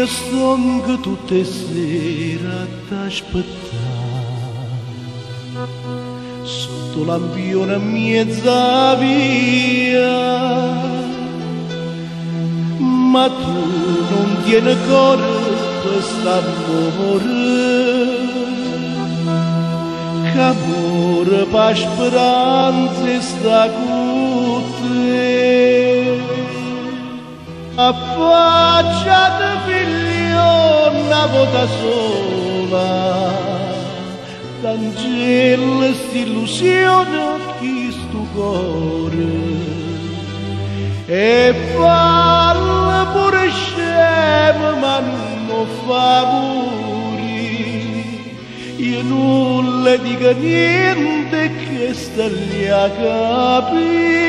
Io son che tutte sera t'aspettare sotto lampione mezza via, ma tu non tieni ancora quest'amore, che amore per speranza sta con te. Affacciate figlio una volta sola, d'angelo s'illusione chi sto cuore, e parla pure scemo ma non mi fa morire. Io non le dico niente che sta lì a capire,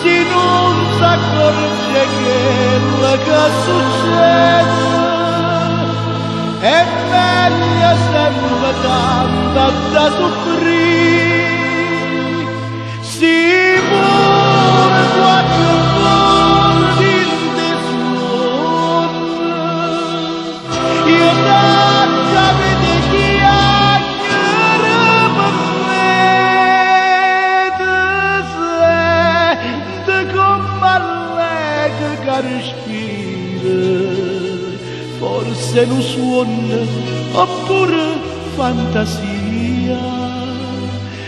se non s'accorge quello che succede, è meglio sempre tanto da soffrire. Si muore qualche volta in tesoro, io tanto vede chiacchiere per me, sente come allega che respira, forse non suona oppure fantasia.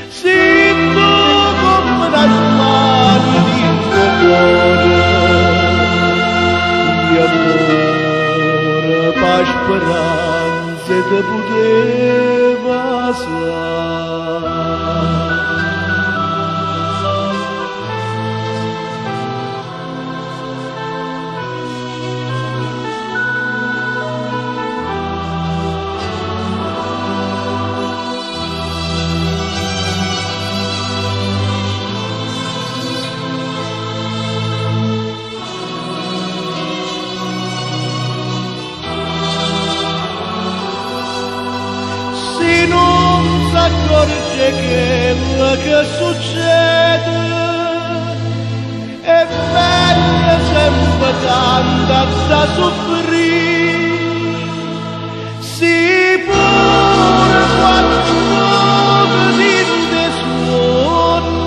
Sento come una smania di un cuore, di amore, per speranze te poteva stare. Accorge quello che succede, è meglio sempre tanto da soffrire. Si pure qualcosa di te suona,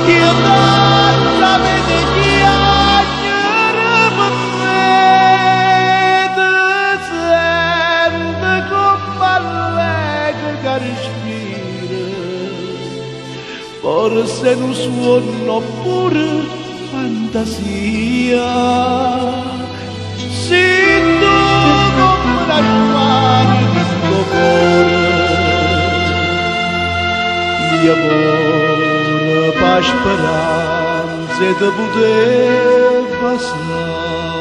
io tanto vede chiacchiere per me, sente come che respira, forse non suono pure fantasia. Sento come la smania di sto cuore, di amore, per speranze te poteva stare.